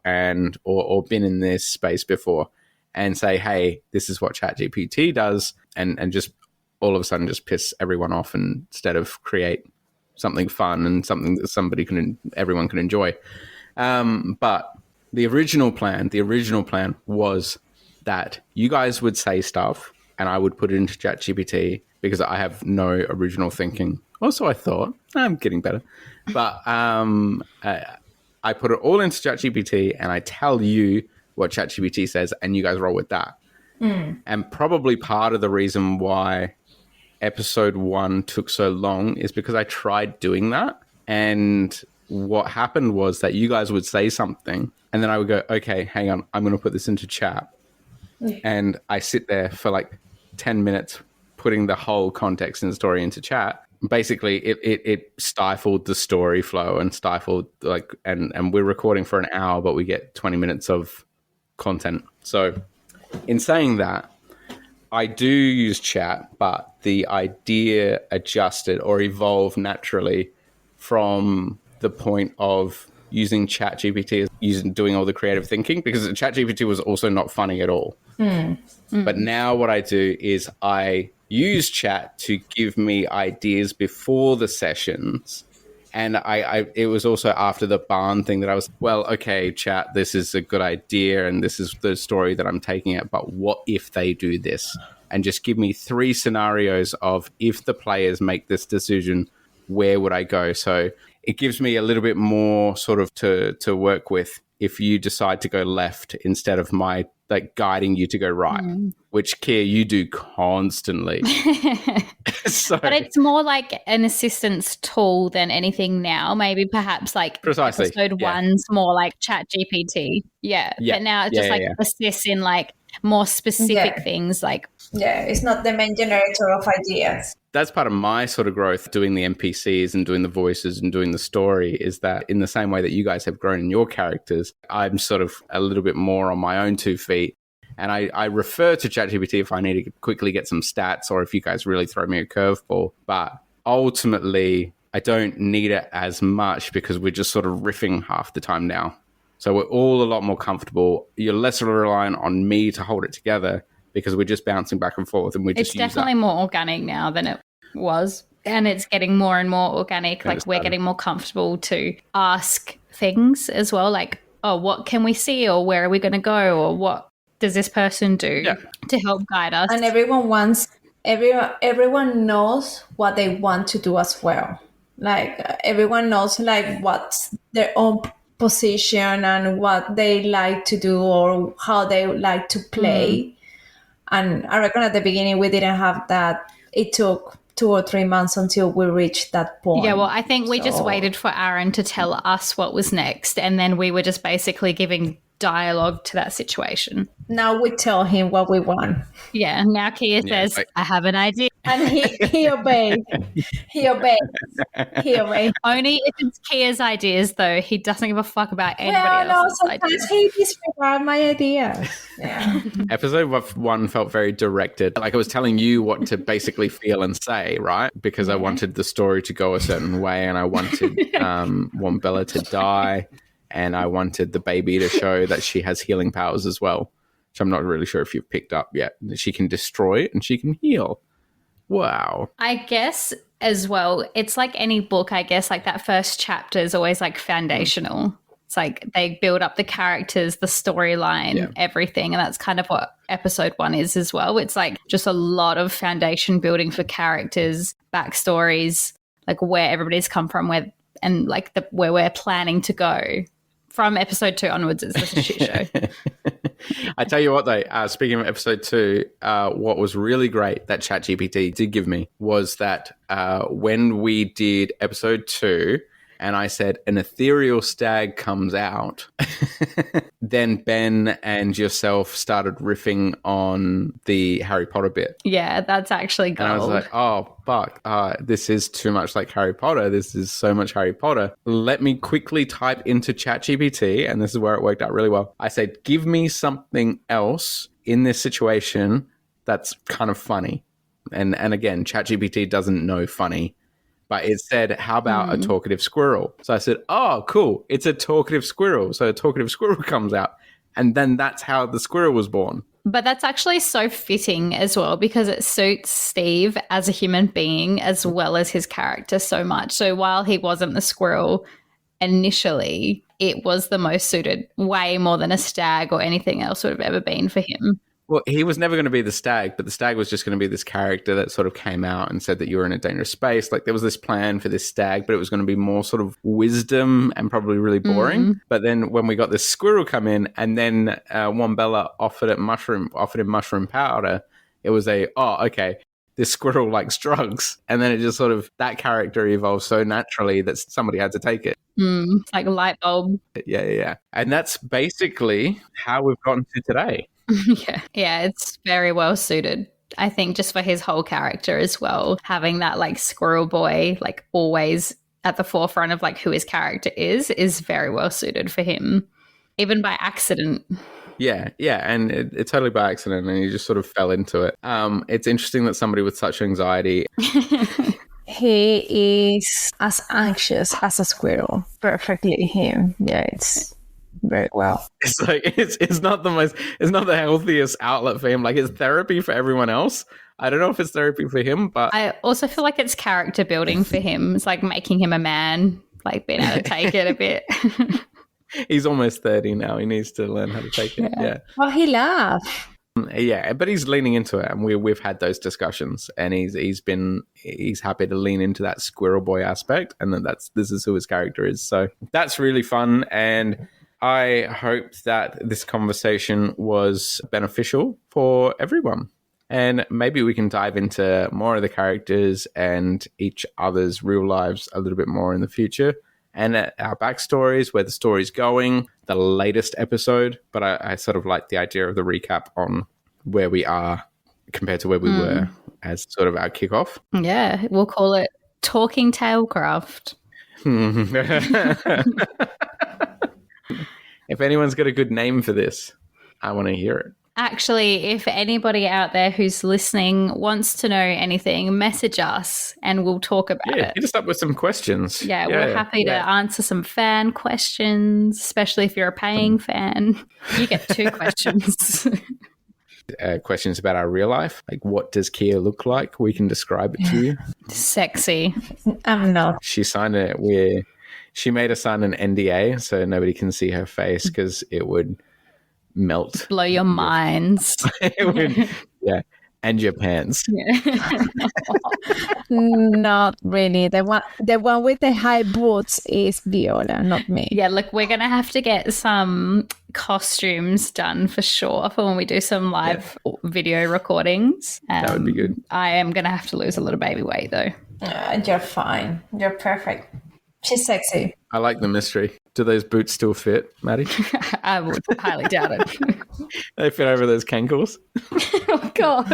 or been in this space before and say, hey, this is what ChatGPT does and just all of a sudden just piss everyone off instead of create something fun and something that everyone can enjoy. But the original plan was that you guys would say stuff and I would put it into ChatGPT because I have no original thinking. Also, I thought I'm getting better, but I put it all into ChatGPT and I tell you what ChatGPT says and you guys roll with that. And probably part of the reason why episode 1 took so long is because I tried doing that. And what happened was that you guys would say something and then I would go, okay, hang on, I'm going to put this into chat. And I sit there for like 10 minutes putting the whole context and story into chat. Basically, it stifled the story flow and stifled like, and we're recording for an hour, but we get 20 minutes of content. So in saying that, I do use chat, but the idea adjusted or evolved naturally from the point of using ChatGPT, doing all the creative thinking, because ChatGPT was also not funny at all. But now what I do is I use chat to give me ideas before the sessions. And it was also after the barn thing that I was, well, okay, chat, this is a good idea and this is the story that I'm taking it, but what if they do this? And just give me 3 scenarios of if the players make this decision, where would I go? So it gives me a little bit more sort of to work with if you decide to go left instead of my like guiding you to go right, which Kia, you do constantly. But it's more like an assistance tool than anything now. Maybe perhaps like precisely episode 1's more like ChatGPT. Yeah. But now it's just assists in like more specific things like. Yeah, it's not the main generator of ideas. That's part of my sort of growth doing the NPCs and doing the voices and doing the story is that in the same way that you guys have grown in your characters, I'm sort of a little bit more on my own 2 feet. And I refer to ChatGPT if I need to quickly get some stats or if you guys really throw me a curveball. But ultimately, I don't need it as much because we're just sort of riffing half the time now. So we're all a lot more comfortable. You're less reliant on me to hold it together because we're just bouncing back and forth and we just use that. It's definitely more organic now than it was. And it's getting more and more organic. Like we're getting more comfortable to ask things as well. Like, oh, what can we see? Or where are we going to go? Or what does this person do to help guide us? And everyone knows what they want to do as well. Like everyone knows like what's their own position and what they like to do or how they like to play. And I reckon at the beginning we didn't have that. It took 2 or 3 months until we reached that point. Yeah, well, I think we just waited for Aaron to tell us what was next. And then we were just basically giving dialogue to that situation. Now we tell him what we want. Yeah, now Kia says, I have an idea. And he obeys. He obeys. He obeys. Only if it's Kia's ideas, though. He doesn't give a fuck about anybody Well, no, else's sometimes ideas. he disregards my ideas. Yeah. Episode 1 felt very directed. Like I was telling you what to basically feel and say, right? Because I wanted the story to go a certain way, and I wanted Wombella to die, and I wanted the baby to show that she has healing powers as well, which I'm not really sure if you've picked up yet. She can destroy and she can heal. Wow. I guess as well, it's like any book, I guess, like that first chapter is always like foundational. It's like they build up the characters, the storyline, everything. And that's kind of what episode 1 is as well. It's like just a lot of foundation building for characters, backstories, like where everybody's come from, where we're planning to go. From episode 2 onwards, it's just a shit show. I tell you what, though, speaking of episode 2, what was really great that ChatGPT did give me was that when we did episode 2, and I said an ethereal stag comes out, then Ben and yourself started riffing on the Harry Potter bit. Yeah, that's actually gold. And I was like, oh, fuck, this is too much like Harry Potter. This is so much Harry Potter. Let me quickly type into ChatGPT, and this is where it worked out really well. I said, give me something else in this situation that's kind of funny. And again, ChatGPT doesn't know funny. But it said, how about a talkative squirrel? So I said, oh, cool. It's a talkative squirrel. So a talkative squirrel comes out. And then that's how the squirrel was born. But that's actually so fitting as well because it suits Steve as a human being as well as his character so much. So while he wasn't the squirrel initially, it was the most suited, way more than a stag or anything else would have ever been for him. Well, he was never going to be the stag, but the stag was just going to be this character that sort of came out and said that you were in a dangerous space. Like there was this plan for this stag, but it was going to be more sort of wisdom and probably really boring. But then when we got this squirrel come in and then Wombella offered him mushroom powder, it was okay, this squirrel likes drugs. And then it just sort of, that character evolved so naturally that somebody had to take it. Like a light bulb. Yeah. And that's basically how we've gotten to today. Yeah, it's very well suited. I think just for his whole character as well, having that like squirrel boy like always at the forefront of like who his character is very well suited for him, even by accident. Yeah, and it's totally by accident, and he just sort of fell into it. It's interesting that somebody with such anxiety. He is as anxious as a squirrel. Perfectly him. Yeah, it's very well. It's like it's not the healthiest outlet for him. Like it's therapy for everyone else. I don't know if it's therapy for him, but I also feel like it's character building for him. It's like making him a man, like being able to take it a bit. He's almost 30 now. He needs to learn how to take it. Yeah. Well, he laughs. Yeah, but he's leaning into it, and we've had those discussions, and he's happy to lean into that squirrel boy aspect, and then this is who his character is. So that's really fun, and I hope that this conversation was beneficial for everyone. And maybe we can dive into more of the characters and each other's real lives a little bit more in the future. And our backstories, where the story's going, the latest episode. But I sort of like the idea of the recap on where we are compared to where we were as sort of our kickoff. Yeah, we'll call it Talking Tailcraft. If anyone's got a good name for this, I want to hear it. Actually, if anybody out there who's listening wants to know anything, message us and we'll talk about it. Hit us up with some questions. Yeah, we're happy to answer some fan questions, especially if you're a paying fan. You get 2 questions. Questions about our real life. Like, what does Kia look like? We can describe it to you. Sexy. I'm not. She made us sign an NDA so nobody can see her face because it would melt. Blow your minds. It would, yeah. And your pants. Yeah. Not really. The one with the high boots is Viola, not me. Yeah, look, we're going to have to get some costumes done for sure for when we do some live video recordings. That would be good. I am going to have to lose a little baby weight though. You're fine. You're perfect. She's sexy. I like the mystery. Do those boots still fit, Maddi? I would highly doubt it. They fit over those cankles. Oh, God.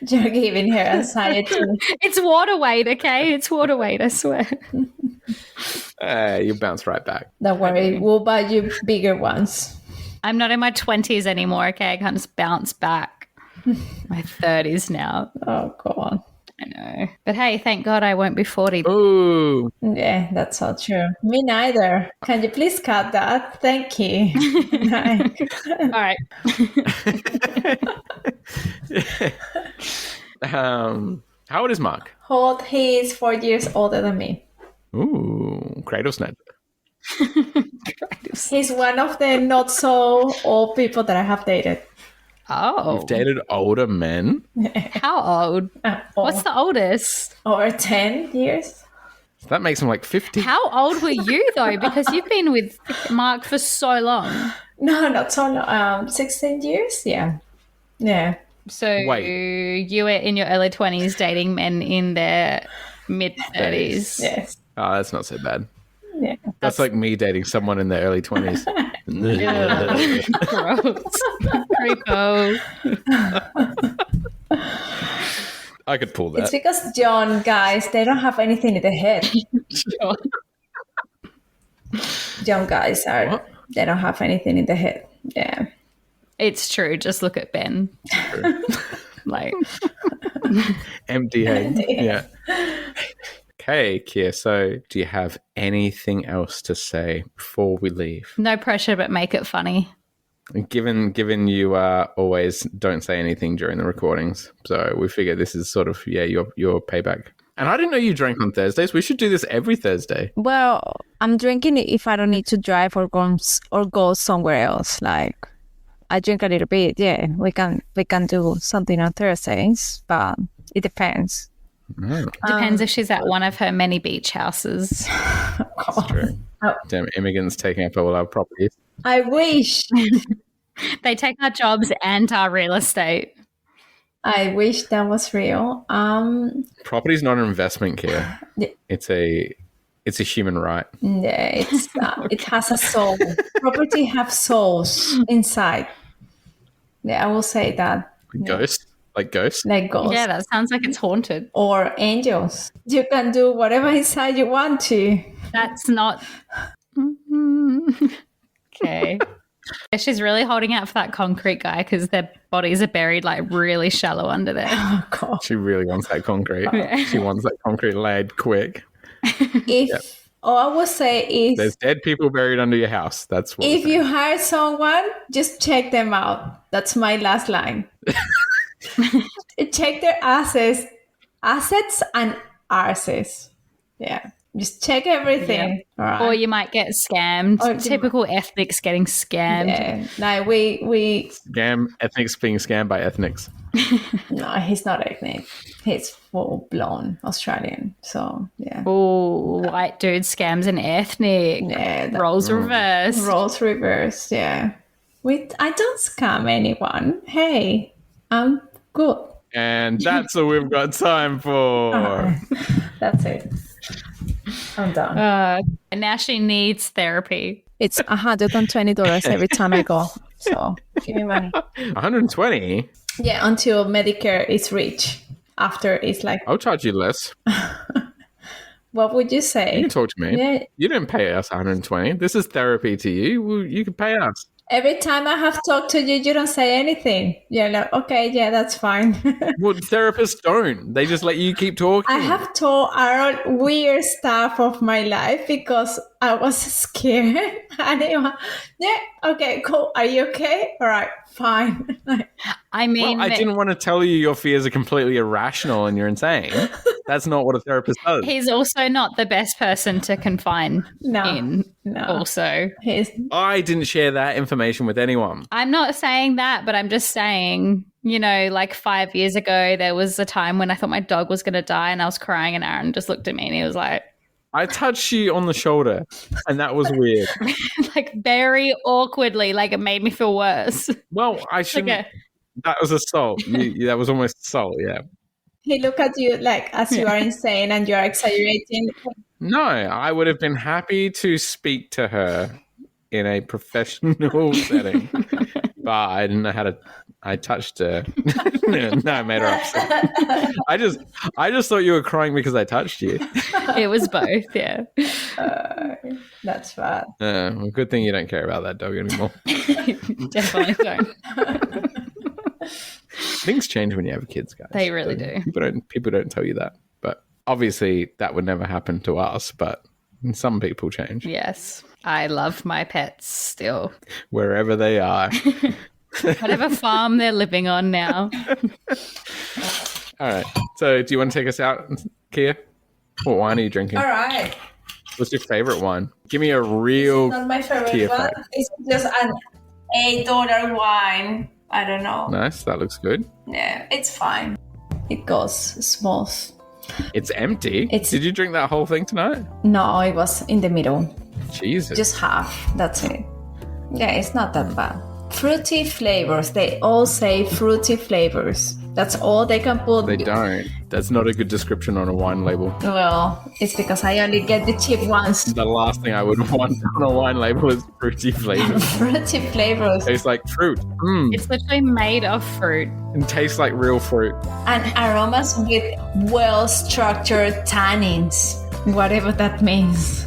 You're giving her anxiety. It's water weight, okay? It's water weight, I swear. You bounce right back. Don't worry, we'll buy you bigger ones. I'm not in my 20s anymore, okay? I can't just bounce back. My 30s now. Oh, God. I know. But hey, thank God I won't be 40. Ooh. Yeah, that's so true. Me neither. Can you please cut that? Thank you. All right. How old is Mark? Hold, he is 4 years older than me. Ooh, cradle snatcher. He's one of the not so old people that I have dated. Oh. You've dated older men? How old? What's the oldest? Over 10 years. That makes him like 50. How old were you, though? Because you've been with Mark for so long. No, not so long. 16 years? Yeah. Yeah. So Wait. you were in your early 20s dating men in their mid-30s. Yes. Oh, that's not so bad. Yeah. That's like me dating someone in their early 20s. Gross. Creepo. I could pull It's that. because young guys, they don't have anything in the head. Sure. Young guys What? they don't have anything in the head. Yeah. It's true. Just look at Ben. Like, Empty head. Yeah. Okay, Kia, so do you have anything else to say before we leave? no pressure, but make it funny. Given you always don't say anything during the recordings, so we figure this is sort of, your payback. And I didn't know you drank on Thursdays. We should do this every Thursday. Well, I'm drinking it if I don't need to drive or go somewhere else. Like, I drink a little bit. Yeah, we can do something on Thursdays, but it depends. Oh, Depends if she's at one of her many beach houses. that's true. Damn immigrants taking up all our properties. I wish. They take our jobs and our real estate. I wish that was real. Property's not an investment, Kia. Yeah. It's a human right. Yeah, it's it has a soul. Property have souls inside. Yeah, I will say that. Ghost? Like ghosts? Like ghosts. Yeah, that sounds like it's haunted. Or angels. You can do whatever inside you want to. That's not. Okay. Yeah, she's really holding out for that concrete guy because their bodies are buried like really shallow under there. Oh, God. She really wants that concrete. Yeah. She wants that concrete laid quick. If all I would say is, There's dead people buried under your house. That's what. if you hire someone, just check them out. That's my last line. Check their assets and arses. Yeah. Just check everything. All right. Or you might get scammed. Or- Typical ethnics getting scammed. Yeah. Like we Scam ethnics being scammed by ethnics. no, he's not ethnic. He's full blown Australian. So yeah. Oh, white dude scams an ethnic. Yeah. Roles reversed. Roles reversed, yeah. I don't scam anyone. Hey, I'm good. And that's all we've got time for. That's it. I'm done. And now she needs therapy. It's $120 every time I go. So Give me money. 120? Yeah, until Medicare is reached. After it's like, I'll charge you less. what would you You say? can talk to me. Yeah. You didn't pay us 120. This is therapy to you. Well, you can pay us. Every time I have talked to you, you don't say anything. You're like, okay, yeah, that's fine. Well, therapists don't. They just let you keep talking. I have told Aaron weird stuff of my life because I was scared. And he was, yeah, okay, cool. Are you okay? All right, fine. I mean, Well, I didn't want to tell you your fears are completely irrational and you're insane. That's not what a therapist does. he's also not the best person to confine in. No. Also, He's, I didn't share that information with anyone. I'm not saying that, but I'm just saying, like 5 years ago, there was a time when I thought my dog was going to die and I was crying and Aaron just looked at me and he was like, I touched you on the shoulder and that was weird. like very awkwardly, like it made me feel worse. Well, I shouldn't. Okay. That was assault. That was almost assault, yeah. he look at you like as you are insane and you're exaggerating. No, I would have been happy to speak to her in a professional setting, but I didn't know how to. I touched her. No, I made her upset. I just thought you were crying because I touched you. It was both, yeah. That's bad. Well, good thing you don't care about that dog anymore. Definitely don't. Things change when you have kids, guys. They really do. People don't tell you that, but obviously that would never happen to us. But some people change. Yes. I love my pets still. Wherever they are. Whatever farm they're living on now. All right. So do you want to take us out, Kia? What wine are you drinking? All right. What's your favorite one? Give me a real Not my favorite Kia one. fact. It's just an $8 wine. I don't know. Nice. That looks good. Yeah, it's fine. It goes smooth. It's empty. Did you drink that whole thing tonight? No, it was in the middle. Jesus. Just half. That's it. Yeah, it's not that bad. Fruity flavors. They all say fruity flavors. That's all they can put. They don't. That's not a good description on a wine label. Well, it's because I only get the cheap ones. The last thing I would want on a wine label is fruity flavors. Fruity flavors. Tastes like fruit. It's literally made of fruit. And tastes like real fruit. And aromas with well-structured tannins. Whatever that means.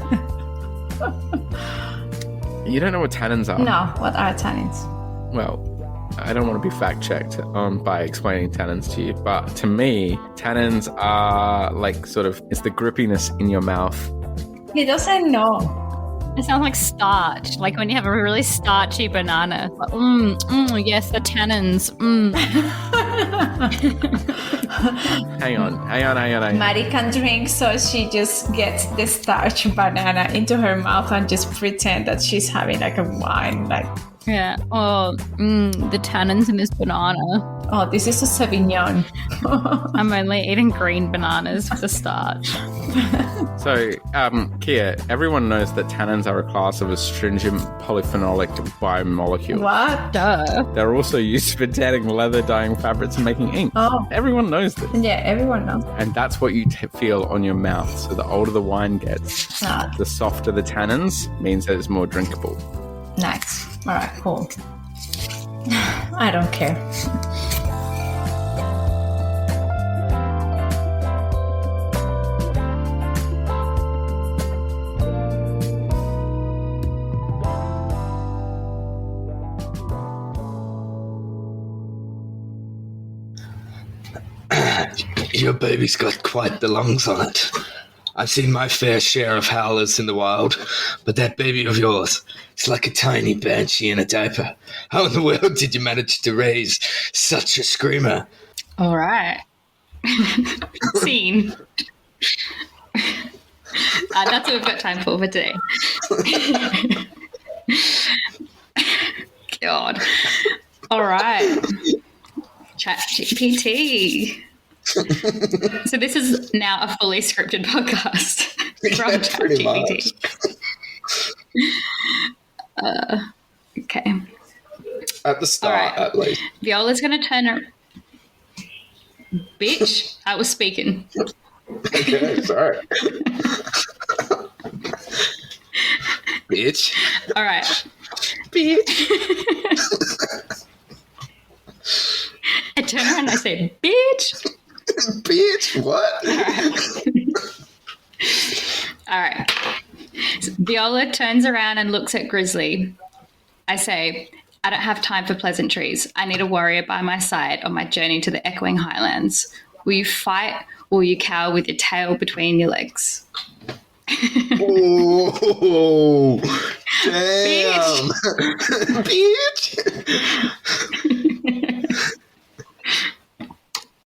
You don't know what tannins are? No, what are tannins? Well, I don't want to be fact-checked by explaining tannins to you, but to me, tannins are like sort of, it's the grippiness in your mouth. He doesn't know. It sounds like starch, like when you have a really starchy banana. Like, yes, the tannins. Hang on. Maddi can drink, so she just gets the starch banana into her mouth and just pretend that she's having like a wine. Like, Yeah. Oh, the tannins in this banana. oh, this is a Sauvignon. I'm only eating green bananas with the starch. So, Kia, everyone knows that tannins are a class of astringent polyphenolic biomolecules. What? Duh. They're also used for tanning leather, dyeing fabrics, and making ink. Oh. Everyone knows this. Yeah, everyone knows. And that's what you feel on your mouth. So the older the wine gets, Ah. the softer the tannins, means that it's more drinkable. Nice. All right, cool. I don't care. Your baby's got quite the lungs on it. I've seen my fair share of howlers in the wild, but that baby of yours, it's like a tiny banshee in a diaper. How in the world did you manage to raise such a screamer? All right. Scene. That's what we've got time for today. God. All right. ChatGPT. So this is now a fully scripted podcast from Pretty ChatGPT. Okay. At the start, All right. at least. Viola's going to turn her... Bitch, I was speaking. Okay, sorry. Bitch. All right. Bitch. I turn around and I say, bitch. Bitch, what? All right. So Viola turns around and looks at Grizzly. I say, I don't have time for pleasantries. I need a warrior by my side on my journey to the echoing highlands. Will you fight or will you cower with your tail between your legs? Oh, damn. Bitch.